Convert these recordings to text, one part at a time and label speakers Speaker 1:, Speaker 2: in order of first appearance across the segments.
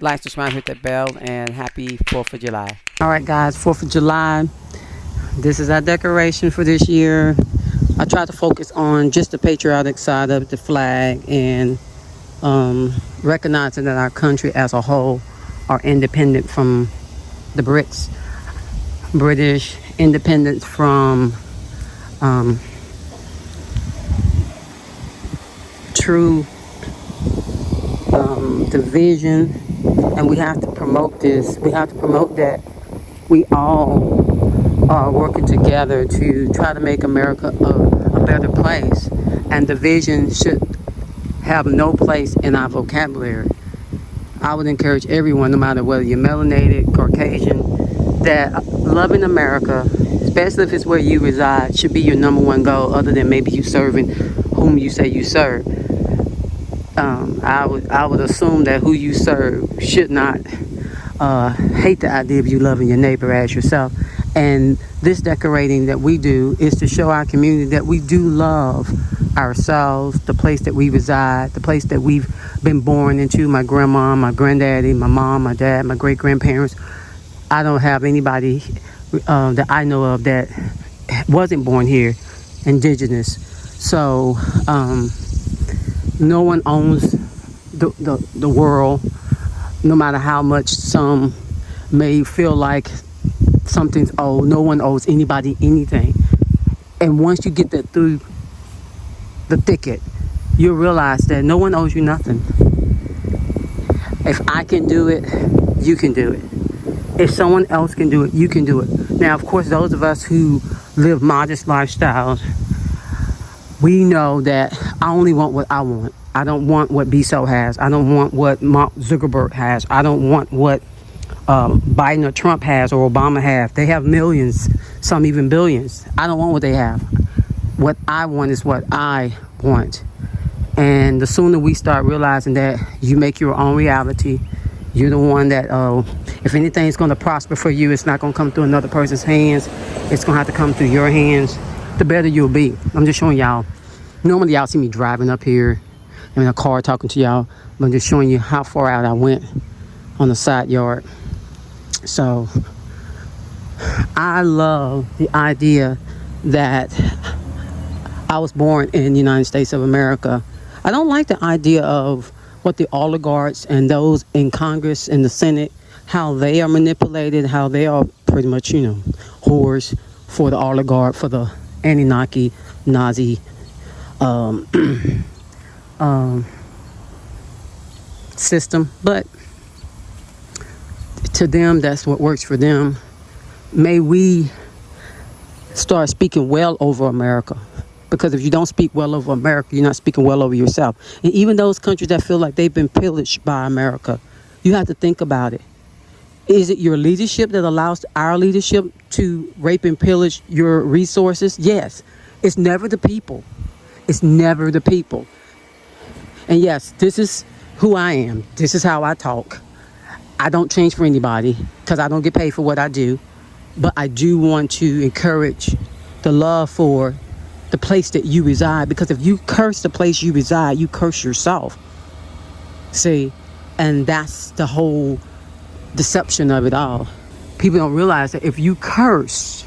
Speaker 1: like, subscribe, hit that bell, and happy 4th of July. All right, guys, 4th of July. This is our decoration for this year. I try to focus on just the patriotic side of the flag and recognizing that our country as a whole are independent from the British, independence from true division, and we have to promote this. We have to promote that we all are working together to try to make America a better place, and division should have no place in our vocabulary. I would encourage everyone, no matter whether you're melanated, Caucasian, that loving America, especially if it's where you reside, should be your number one goal, other than maybe you serving whom you say you serve. I would assume that who you serve should not hate the idea of you loving your neighbor as yourself. And this decorating that we do is to show our community that we do love ourselves, the place that we reside, the place that we've been born into. My grandma, my granddaddy, my mom, my dad, my great-grandparents. I don't have anybody that I know of that wasn't born here, indigenous. So no one owns the world, no matter how much some may feel like something's owed. No one owes anybody anything. And once you get that through the thicket, you'll realize that no one owes you nothing. If I can do it, you can do it. If someone else can do it, you can do it. Now, of course, those of us who live modest lifestyles, we know that I only want what I want. I don't want what Bezos has. I don't want what Mark Zuckerberg has. I don't want what Biden or Trump has or Obama have. They have millions, some even billions. I don't want what they have. What I want is what I want. And the sooner we start realizing that you make your own reality, you're the one that, if anything's going to prosper for you, it's not going to come through another person's hands. It's going to have to come through your hands. The better you'll be. I'm just showing y'all. Normally y'all see me driving up here in a car talking to y'all. I'm just showing you how far out I went on the side yard. So I love the idea that I was born in the United States of America. I don't like the idea of what the oligarchs and those in Congress and the Senate, how they are manipulated, how they are pretty much, whores for the oligarch, for the Anunnaki, Nazi system. But to them, that's what works for them. May we start speaking well over America. Because if you don't speak well over America, you're not speaking well over yourself. And even those countries that feel like they've been pillaged by America, you have to think about it. Is it your leadership that allows our leadership to rape and pillage your resources? Yes. It's never the people. It's never the people. And yes, this is who I am. This is how I talk. I don't change for anybody because I don't get paid for what I do. But I do want to encourage the love for the place that you reside, because if you curse the place you reside, you curse yourself. See, and that's the whole deception of it all. People don't realize that if you curse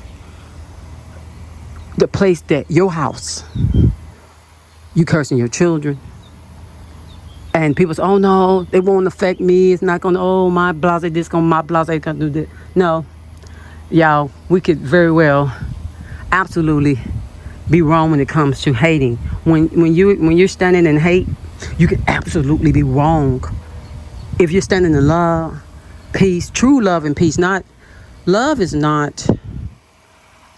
Speaker 1: the place that your house, you cursing your children. And people say, oh no, it won't affect me. It's not gonna, oh my blase this gonna, my blase gonna do this. No, y'all, we could very well absolutely be wrong when it comes to hating. When you're standing in hate, you can absolutely be wrong. If you're standing in love, peace, true love and peace, not love is not,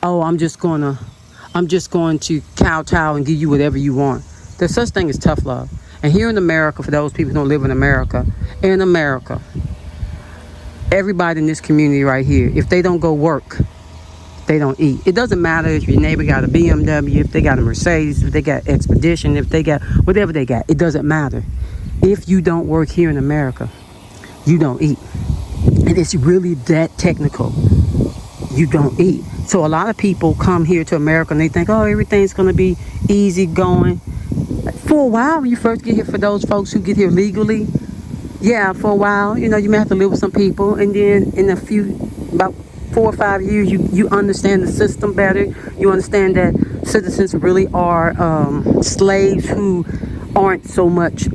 Speaker 1: oh, I'm just going to kowtow and give you whatever you want. There's such thing as tough love. And here in America, for those people who don't live in America, everybody in this community right here, if they don't go work, they don't eat. It doesn't matter if your neighbor got a BMW, if they got a Mercedes, if they got Expedition, if they got whatever they got. It doesn't matter. If you don't work here in America, you don't eat. And it's really that technical. You don't eat. So a lot of people come here to America and they think, oh, everything's going to be easy going. For a while, when you first get here, for those folks who get here legally, yeah, for a while, you may have to live with some people, and then in about 4 or 5 years, you understand the system better. You understand that citizens really are slaves who aren't so much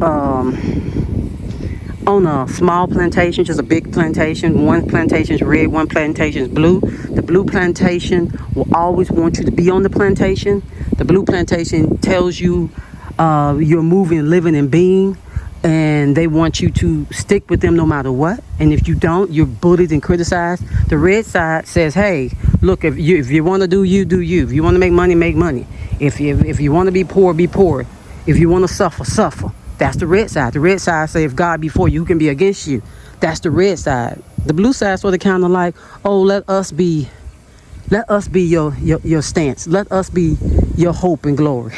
Speaker 1: on a small plantation, just a big plantation. One plantation is red, one plantation is blue. The blue plantation will always want you to be on the plantation. The blue plantation tells you you're moving, living, and being, and they want you to stick with them no matter what. And if you don't, you're bullied and criticized. The red side says, hey, look, if you want to do you, do you. If you want to make money, make money. If you want to be poor, be poor. If you want to suffer, suffer. That's the red side. The red side say, if God be for you, who can be against you? That's the red side. The blue side sort of kind of like, oh, let us be your stance. Let us be your hope and glory.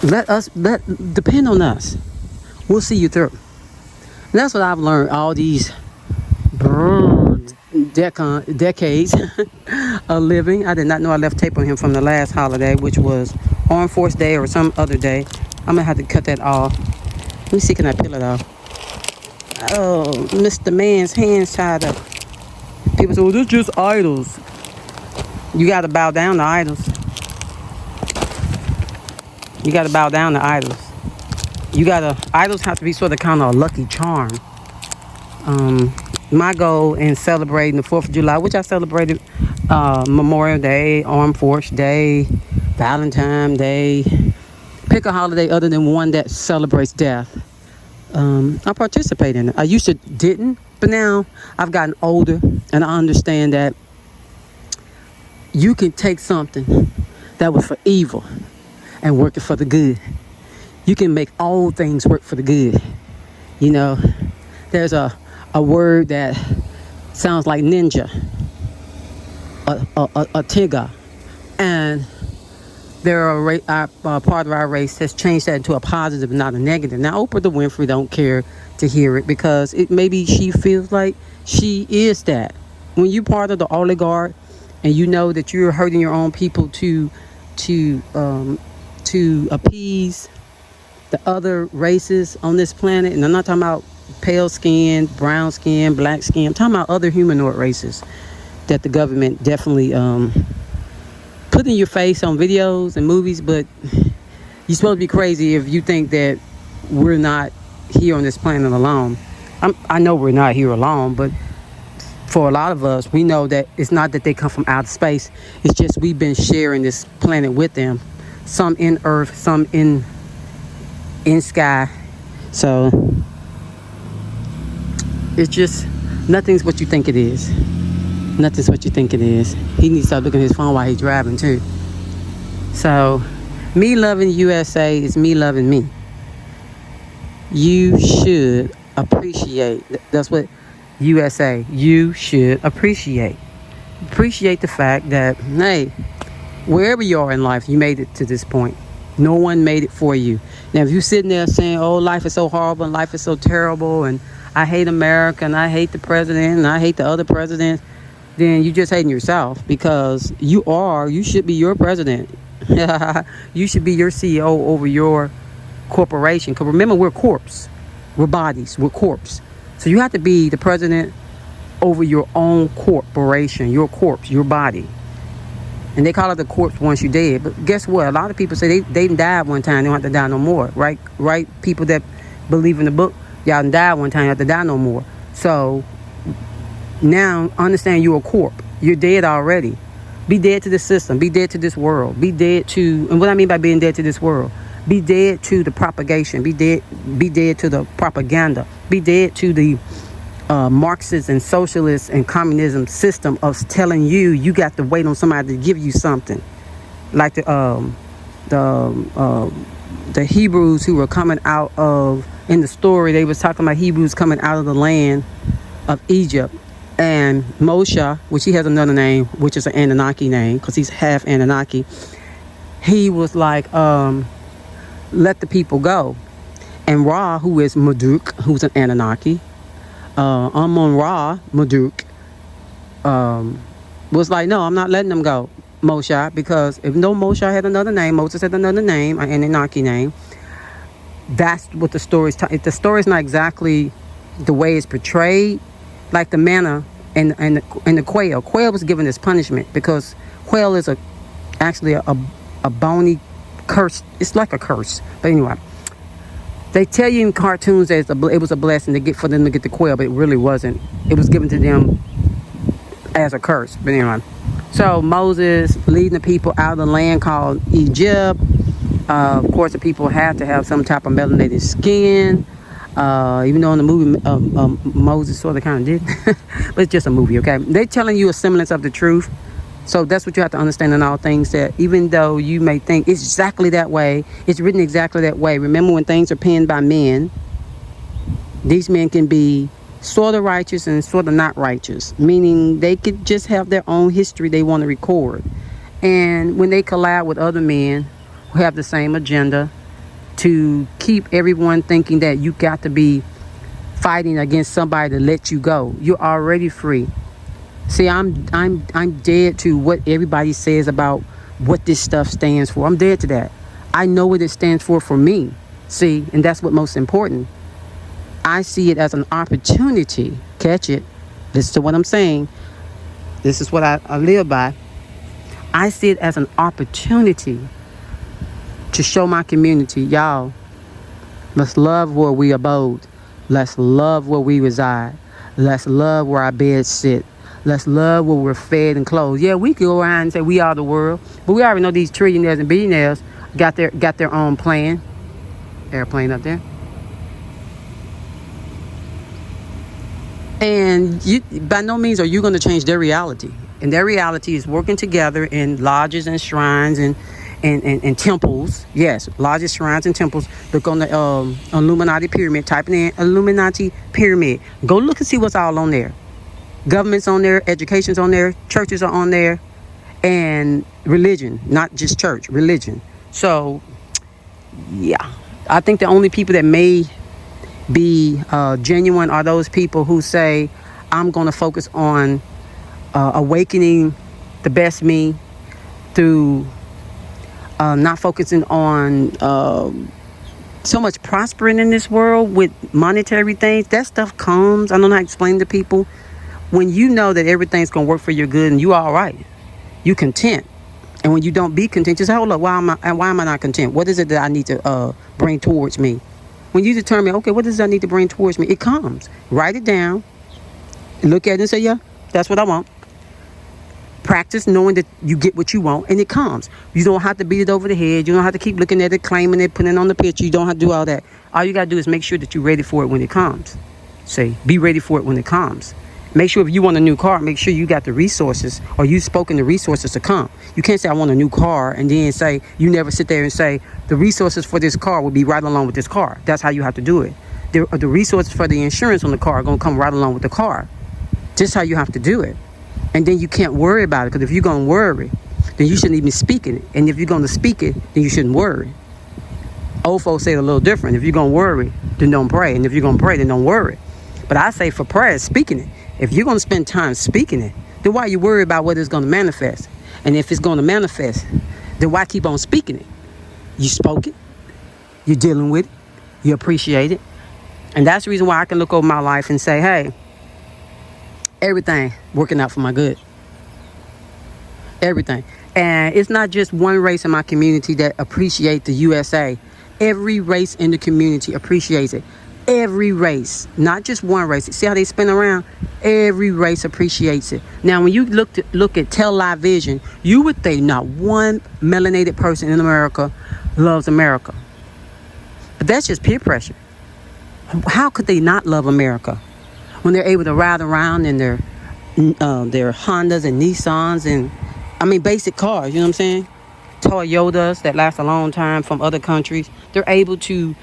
Speaker 1: Depend on us. We'll see you through. And that's what I've learned all these decades of living. I did not know I left tape on him from the last holiday, which was Armed Force Day or some other day. I'm gonna have to cut that off. Let me see, can I peel it off? Oh, Mr. Man's hands tied up. People say, well, this just idols. You gotta bow down to idols. You gotta bow down to idols. Idols have to be sort of kind of a lucky charm. My goal in celebrating the 4th of July, which I celebrated Memorial Day, Armed Force Day, Valentine's Day, pick a holiday other than one that celebrates death. I participate in it. I used to didn't, but now I've gotten older and I understand that you can take something that was for evil and work it for the good. You can make all things work for the good. There's a word that sounds like ninja, a tigger, and part of our race has changed that into a positive, not a negative. Now, Oprah Winfrey don't care to hear it because maybe she feels like she is that. When you're part of the oligarch and you know that you're hurting your own people to appease the other races on this planet, and I'm not talking about pale skin, brown skin, black skin. I'm talking about other humanoid races that the government definitely put in your face on videos and movies, but you're supposed to be crazy if you think that we're not here on this planet alone. I know we're not here alone, but for a lot of us, we know that it's not that they come from outer space. It's just we've been sharing this planet with them. Some in earth, some in sky. So it's just, nothing's what you think it is. Nothing's what you think it is. He needs to start looking at his phone while he's driving too. So me loving USA is me loving me. You should appreciate. That's what USA. You should appreciate the fact that, hey, wherever you are in life, you made it to this point. No one made it for you. Now, if you're sitting there saying, oh, life is so horrible and life is so terrible and I hate America and I hate the president and I hate the other presidents, then you're just hating yourself, because you should be your president. You should be your CEO over your corporation. Because remember, we're corpse. We're bodies. We're corpse. So you have to be the president over your own corporation, your corpse, your body. And they call it the corpse once you're dead. But guess what? A lot of people say they died one time. They don't have to die no more. Right? People that believe in the book, y'all died one time. You have to die no more. So now understand you're a corpse. You're dead already. Be dead to the system. Be dead to this world. Be dead to, and what I mean by being dead to this world, be dead to the propagation. Be dead to the propaganda. Be dead to the Marxist and socialist and communism system of telling you got to wait on somebody to give you something. Like the Hebrews who were coming out of, in the story, they was talking about Hebrews coming out of the land of Egypt. And Moshe, which he has another name, which is an Anunnaki name, because he's half Anunnaki, he was like, let the people go. And Ra, who is Marduk, who's an Anunnaki, Amun-Ra, Marduk, was like, no, I'm not letting them go, Moshe, because if no Moshe had another name, Moses had another name, an Anunnaki name, that's what the story's the story's not exactly the way it's portrayed, like the manna and the quail. Quail was given this punishment because quail is actually a bony curse. It's like a curse. But anyway, they tell you in cartoons that it was a blessing for them to get the quail, but it really wasn't. It was given to them as a curse. But anyway, so Moses leading the people out of the land called Egypt. Of course, the people had to have some type of melanated skin. Even though in the movie Moses sort of kind of did. But it's just a movie, okay? They're telling you a semblance of the truth. So that's what you have to understand in all things, that even though you may think it's exactly that way, it's written exactly that way. Remember, when things are penned by men, these men can be sort of righteous and sort of not righteous, meaning they could just have their own history they want to record. And when they collide with other men who have the same agenda to keep everyone thinking that you got to be fighting against somebody to let you go, you're already free. See, I'm dead to what everybody says about what this stuff stands for. I'm dead to that. I know what it stands for me. See, and that's what most important. I see it as an opportunity. Catch it. Listen to what I'm saying. This is what I live by. I see it as an opportunity to show my community, y'all, let's love where we abode. Let's love where we reside. Let's love where our beds sit. Let's love where we're fed and clothed. Yeah, we can go around and say we are the world, but we already know these trillionaires and billionaires got their own plan. Airplane up there. And you, by no means are you going to change their reality. And their reality is working together in lodges and shrines and temples. Yes, lodges, shrines, and temples. Look on the Illuminati pyramid. Typing in Illuminati pyramid. Go look and see what's all on there. Government's on there, education's on there, churches are on there, and religion, not just church, religion. So, yeah, I think the only people that may be genuine are those people who say, I'm going to focus on awakening the best me through not focusing on so much prospering in this world with monetary things. That stuff comes. I don't know how to explain to people. When you know that everything's going to work for your good and you all right, you content. And when you don't be content, just say, hold up, why am I not content? What is it that I need to bring towards me? When you determine, okay, what does I need to bring towards me? It comes. Write it down. Look at it and say, yeah, that's what I want. Practice knowing that you get what you want, and it comes. You don't have to beat it over the head. You don't have to keep looking at it, claiming it, putting it on the picture. You don't have to do all that. All you got to do is make sure that you're ready for it when it comes. Say, be ready for it when it comes. Make sure if you want a new car, make sure you got the resources, or you've spoken the resources to come. You can't say I want a new car and then say, you never sit there and say the resources for this car will be right along with this car. That's how you have to do it. The resources for the insurance on the car are going to come right along with the car. Just how you have to do it. And then you can't worry about it, because if you're going to worry, then you shouldn't even speak it. And if you're going to speak it, then you shouldn't worry. Old folks say it a little different. If you're going to worry, then don't pray. And if you're going to pray, then don't worry. But I say for prayer, speaking it. If you're going to spend time speaking it, then why you worry about whether it's going to manifest? And if it's going to manifest, then why keep on speaking it? You spoke it. You're dealing with it. You appreciate it. And that's the reason why I can look over my life and say, hey, everything working out for my good. Everything. And it's not just one race in my community that appreciate the USA. Every race in the community appreciates it. Every race, not just one race. See how they spin around? Every race appreciates it. Now, when you look at Tell Live Vision, you would think not one melanated person in America loves America. But that's just peer pressure. How could they not love America when they're able to ride around in their Hondas and Nissans and, I mean, basic cars, you know what I'm saying? Toyotas that last a long time from other countries. They're able to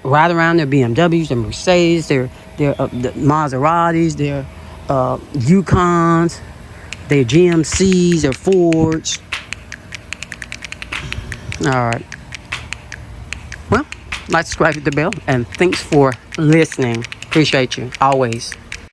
Speaker 1: ride around their BMWs, their Mercedes, their the Maseratis, their Yukons, their GMCs, their Fords. All right. Well, like, subscribe, hit the bell, and thanks for listening. Appreciate you always.